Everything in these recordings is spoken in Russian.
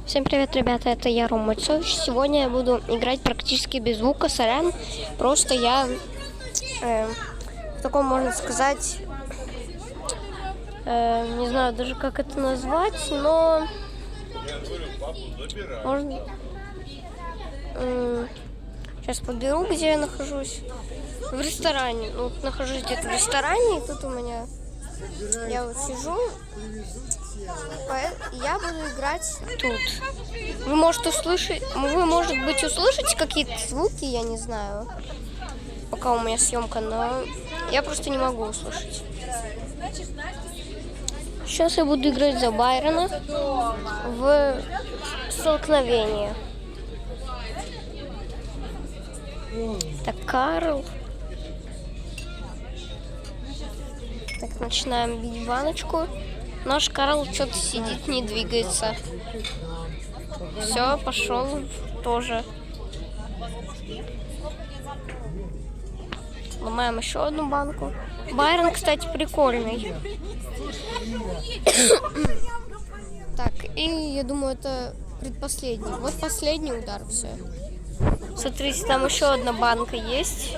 Всем привет, ребята, это я, Рома Мальцович. Сегодня я буду играть практически без звука, сорян. Просто я в таком, можно сказать, не знаю даже как это назвать, но можно... Сейчас подберу, где я нахожусь. В ресторане. Ну, нахожусь где-то в ресторане, и тут у меня... Я вот сижу, я буду играть тут. Вы можете услышать, вы, может быть, услышите какие-то звуки, я не знаю, пока у меня съемка, но я просто не могу услышать. Сейчас я буду играть за Байрона в столкновение. Так, Карл. Так, начинаем бить баночку. Наш Карл что-то сидит, не двигается. Все, пошел тоже. Ломаем еще одну банку. Байрон, кстати, прикольный. Так, и я думаю, это предпоследний. Вот последний удар, все. Смотрите, там еще одна банка есть.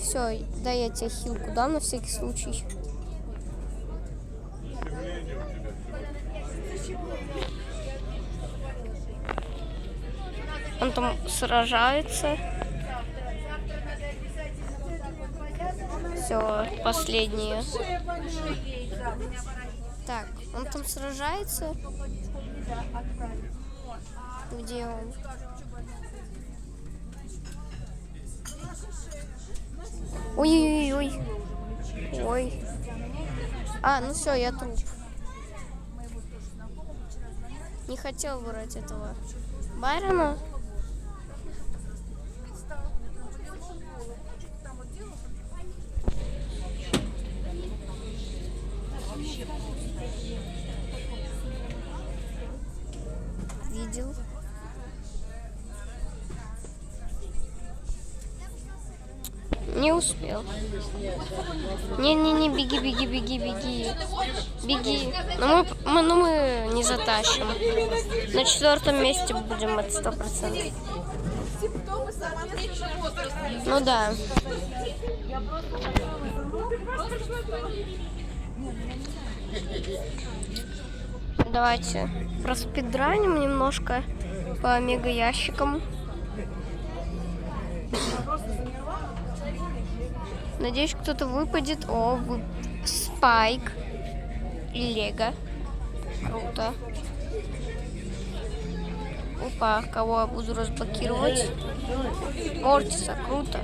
Все, дай я тебе хилку дам на всякий случай. Он там сражается. Все, последние. Так, он там сражается. Где он? Ой-ой-ой. Ой. А, ну все, я труп. Не хотел брать этого Байрона. Видел. Не успел. Не, беги. Беги. Но мы не затащим. На 4-м месте будем, это 100%. Ну да. Давайте проспидраним немножко по мега ящикам. Надеюсь, кто-то выпадет. О, Спайк и Лего. Круто. Опа, кого я буду разблокировать? Мортиса, круто.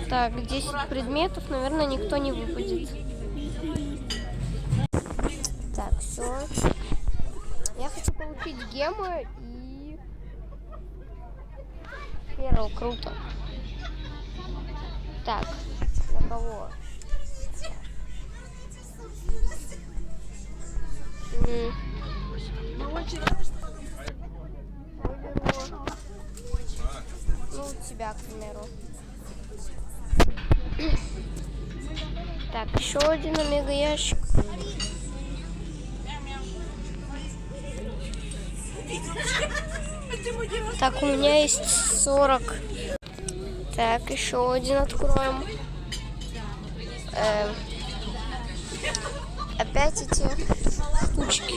Так, 10 предметов, наверное, никто не выпадет. Так, все. Я хочу получить гемы и... Перл, круто. Так, на кого? Ну, тебя, к примеру. Так, еще один омега ящик. Так, у меня есть 40. Так, еще один откроем. Опять эти штучки.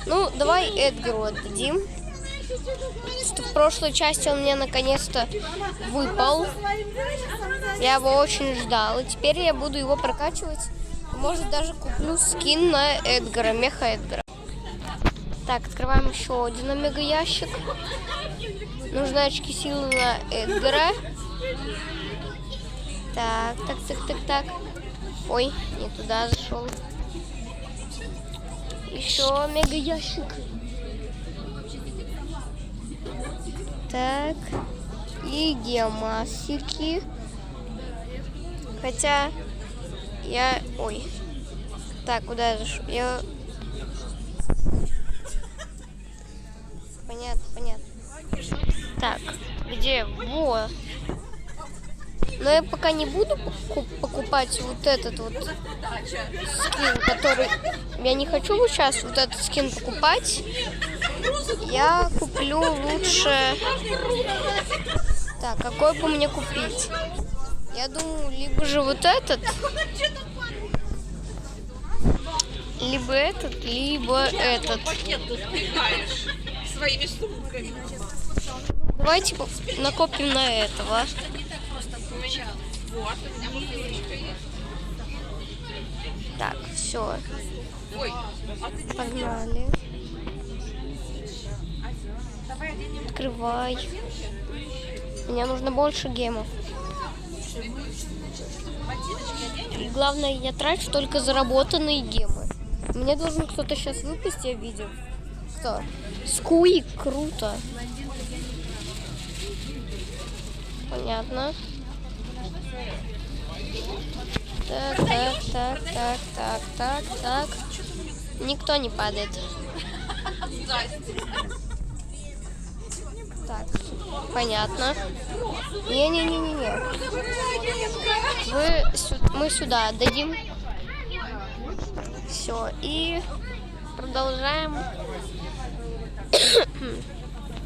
Ну, давай Эдгару отдадим. Что в прошлой части он мне наконец-то выпал. Я его очень ждал. И теперь я буду его прокачивать. Может, даже куплю скин на Эдгара, меха Эдгара. Так, открываем еще один омега ящик. Нужны очки силы на Эдгара. Так. Ой, не туда зашел. Еще омега ящик. Так. И геомасики. Хотя я... Ой. Так, куда я зашел? Я... Понятно. Так, где? Во. Но я пока не буду покупать вот этот вот скин, который... Я не хочу сейчас вот этот скин покупать. Я куплю лучше... Так, какой бы мне купить? Я думаю, либо же вот этот, либо этот, либо этот. Давайте накопим на этого. Так, все. Погнали. Открывай. Мне нужно больше гемов. И главное, я трачу только заработанные гемы. Мне должен кто-то сейчас выпустить, я видел. Кто? Скуик, круто. Понятно. Так. Никто не падает. Так, понятно. Не. Мы сюда отдадим. Все, и продолжаем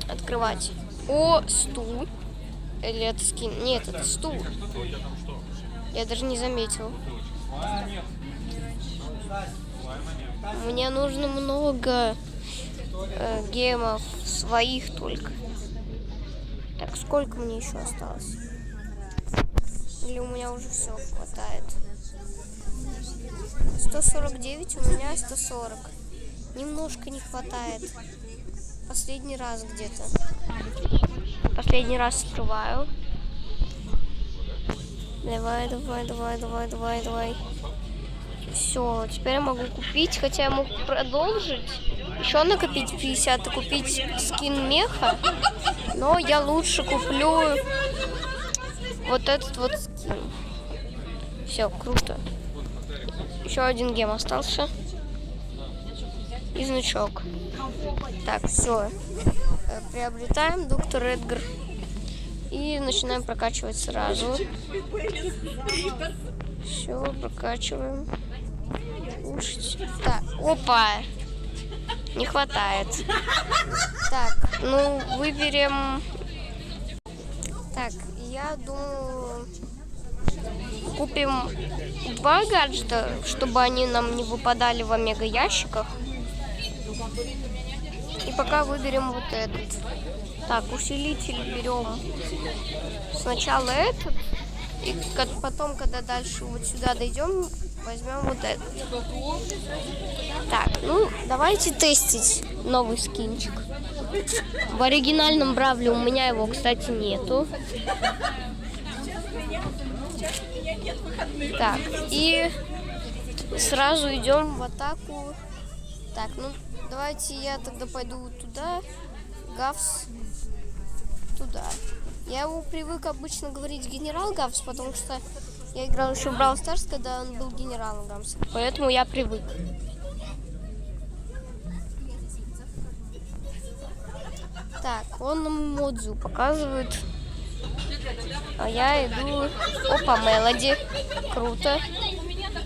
открывать. О, стул. Или это скин? Нет, это стул. Я даже не заметил. Мне нужно много гемов своих только. Так, сколько мне еще осталось? Или у меня уже все хватает? 149, у меня 140. Немножко не хватает. Последний раз где-то. Последний раз открываю. Давай. Все, теперь я могу купить, хотя я могу продолжить. Еще накопить 50 и купить скин меха. Но я лучше куплю вот этот вот скин. Все, круто. Еще один гем остался. И значок. Так, все. Приобретаем доктор Эдгар. И начинаем прокачивать сразу. Все, прокачиваем. Кушать. Так, опа! Не хватает. Так, ну, выберем... Так, я думаю... Купим 2 гаджета, чтобы они нам не выпадали в омега ящиках. И пока выберем вот этот. Так, усилитель берем сначала этот. И потом, когда дальше вот сюда дойдем, возьмем вот этот. Так, ну, давайте тестить новый скинчик. В оригинальном Бравле у меня его, кстати, нету. Так, и сразу идем в атаку. Так, ну, давайте я тогда пойду туда. Гавс туда. Я его привык обычно говорить генерал Гавс, потому что я играл еще в Brawl Stars, когда он был генералом Гавс. Поэтому я привык. Так, он нам Модзу показывает. А я иду... Опа, Мелоди. Круто.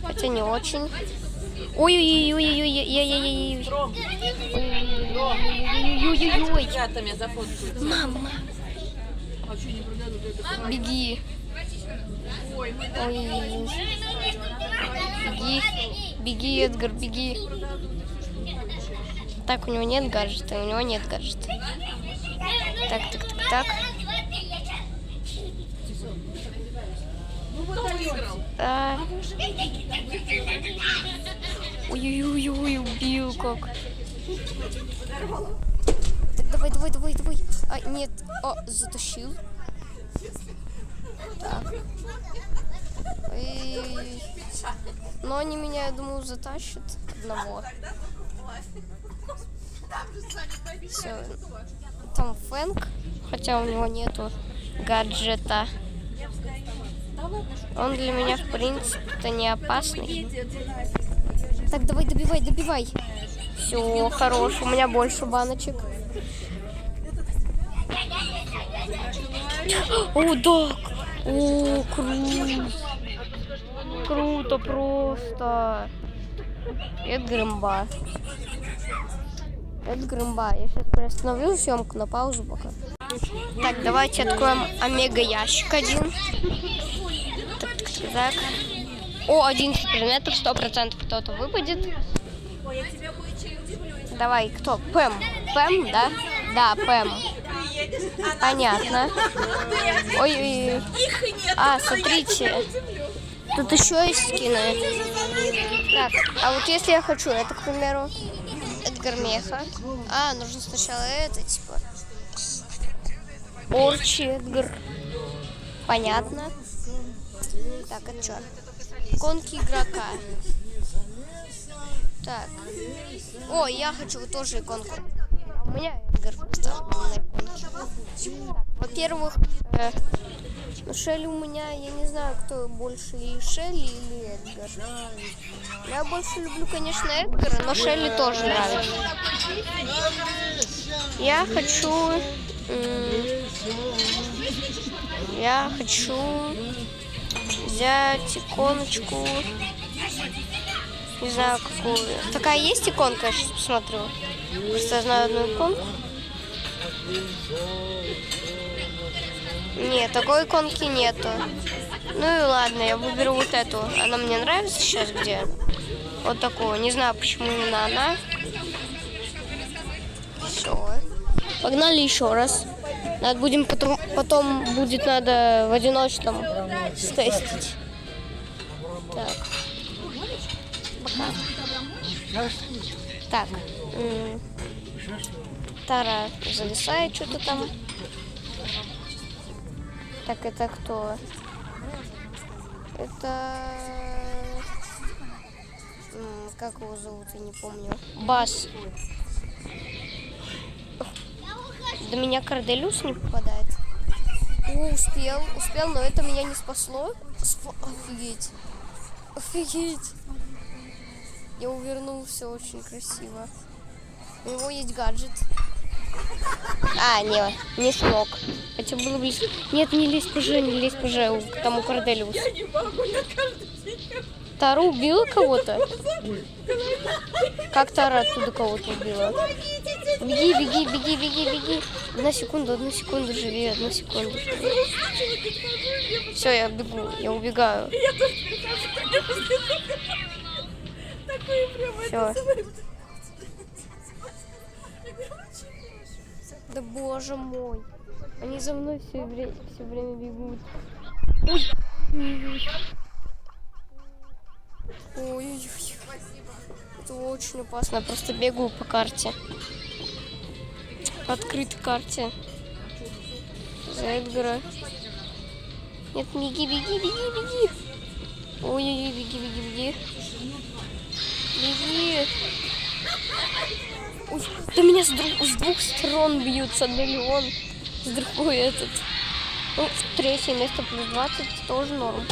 Хотя не очень. Ой-ой-ой-ой-ой-ой-ой-ой-ой. Мама. Беги. Ой. Беги, Эдгар, беги. Так, у него нет гаджета, Так. Да. Ой-ой-ой, убил как. Так, давай. А, нет. О, затащил. Так. Ой. Но они меня, я думаю, затащат одного. Все. Там Фэнк, хотя у него нету гаджета. Он для меня, в принципе-то, не опасный. Так, давай, добивай. Все, хорош, у меня больше баночек. О, да! О, Круто просто. Эдгар имба. Эдгар имба. Я сейчас приостановлю съемку на паузу пока. Так, давайте откроем омега ящик один. Так. О, 11 предметов, 100% кто-то выпадет. Давай, кто? Пэм. Пэм, да? Да, Пэм. Понятно. Ой. А, смотрите. Тут еще есть скины. Так, а вот если я хочу это, к примеру, Эдгар Меха. А, нужно сначала это, типа. Орчи Эдгар. Понятно. Так, это что? Иконки игрока. Так. О, я хочу тоже иконку. У меня Эдгар просто на иконке. Во-первых, Шелли у меня, я не знаю, кто больше, и Шелли или Эдгар. Я больше люблю, конечно, Эдгара, но Шелли тоже нравится. Я хочу взять иконочку. Не знаю, какую. Такая есть иконка, я сейчас посмотрю. Просто я знаю одну иконку. Нет, такой иконки нету. Ну и ладно, я выберу вот эту. Она мне нравится сейчас где. Вот такую. Не знаю, почему именно она. Все. Погнали еще раз. Надо будем потом будет надо в одиночном стестить. Так. Пока. Так. Тара зависает что-то там. Так, это кто? Это... Как его зовут, я не помню. Бас. До меня Корделиус не попадает. Успел, но это меня не спасло. Офигеть. Офигеть. Я увернулся очень красиво. У него есть гаджет. А, не смог. Хотя было близко. Нет, не лезь поже, к тому Корделиус. Я не могу, я каждый день. Тара убила кого-то? Как Тара оттуда кого-то убила? Беги. Одну секунду живи, Все, я бегу, я убегаю. Все. Да боже мой. Они за мной все время бегут. Ой. Это очень опасно. Я просто бегаю по карте. По открытой карте. За Эдгара. Нет, беги. Ой, беги. Ой, да меня с двух сторон бьют, с одной он, с другой этот. Ну, третье место плюс 20 тоже норм.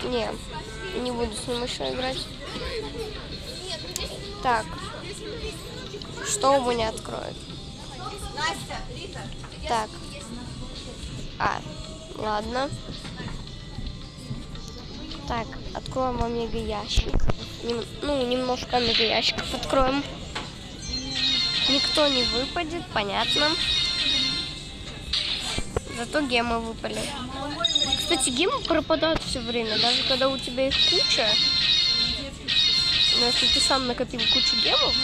Не буду с ним еще играть. Так. Что у меня откроет? Так. Ладно. Так, откроем омега ящик. Немножко омега ящиков откроем. Никто не выпадет, понятно. Зато гемы выпали. Кстати, гемы пропадают все время, даже когда у тебя их куча. Но если ты сам накопил кучу гемов,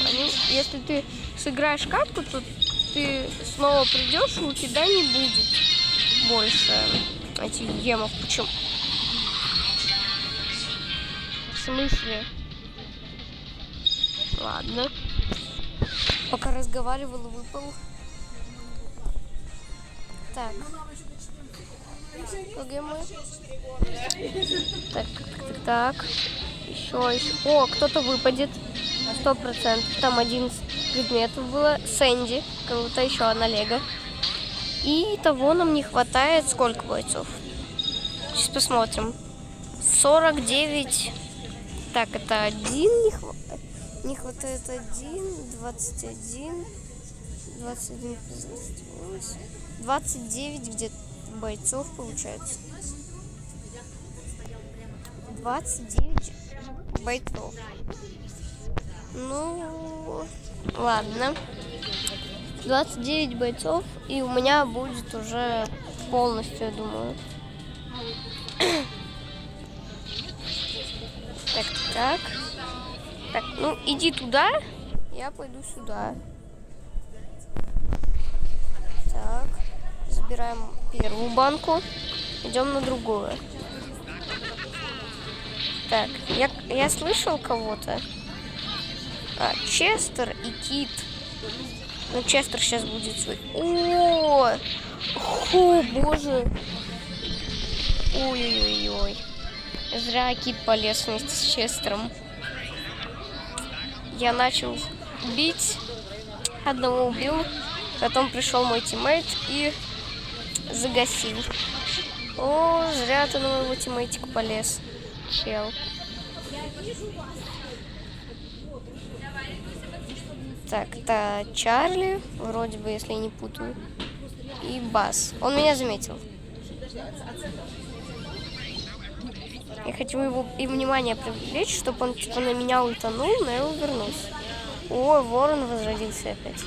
если ты сыграешь катку, то ты снова придешь, и у тебя не будет больше этих гемов. Почему? В смысле? Ладно. Пока разговаривал, выпал. Так. Где мы? Так. Еще. О, кто-то выпадет. 100%. Там 11 предметов было. Сэнди. Кого-то еще одна лего. И того нам не хватает. Сколько бойцов? Сейчас посмотрим. 49. Так, это 1 не хватает 1, 21, 21, 28, 29 где-то бойцов получается. 29 бойцов. Ну, ладно. 29 бойцов, и у меня будет уже полностью, я думаю. Так. Так, ну иди туда, я пойду сюда. Так, забираем первую банку, идем на другую. Так, я слышал кого-то. Честер и Кит. Ну, Честер сейчас будет свой. О, боже. Ой-ой-ой. Зря Кит полез вместе с Честером. Я начал бить. Одного убил. Потом пришел мой тиммейт и загасил. О, зря ты на моего тиммейтика полез. Чел. Так, это Чарли, вроде бы, если я не путаю. И Бас. Он меня заметил. Я хочу его и внимание привлечь, чтобы он типа на меня ультанул, но я увернусь. О, ворон возродился опять.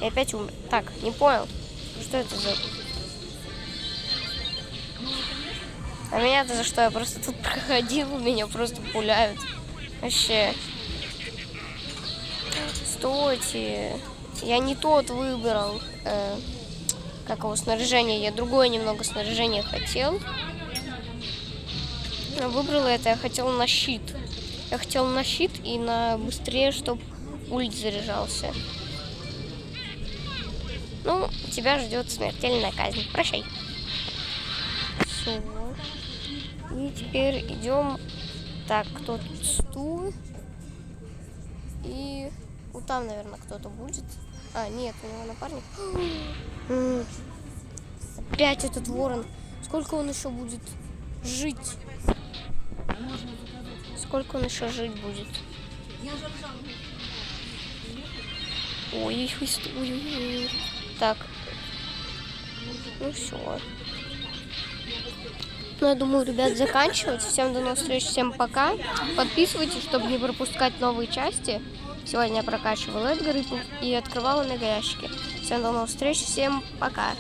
И опять умер. Так, не понял. Что это за... А меня-то за что? Я просто тут проходил, меня просто пуляют. Вообще. Стойте. Я не тот выбрал. Как его снаряжение. Я другое немного снаряжение хотел. Но выбрал это. Я хотел на щит. Я хотел на щит и на быстрее, чтобы ульт заряжался. Ну, тебя ждет смертельная казнь. Прощай. Все. И теперь идем. Так, кто тут? Стул. И вот там, наверное, кто-то будет. А, нет, у него напарник. Опять этот ворон. Сколько он еще будет жить? Сколько он еще жить будет? Ой. Так. Ну все. Ну, я думаю, ребят, заканчивать. Всем до новых встреч, всем пока. Подписывайтесь, чтобы не пропускать новые части. Сегодня я прокачивал Эдгар и открывал мега ящики. Всем до новых встреч, всем пока.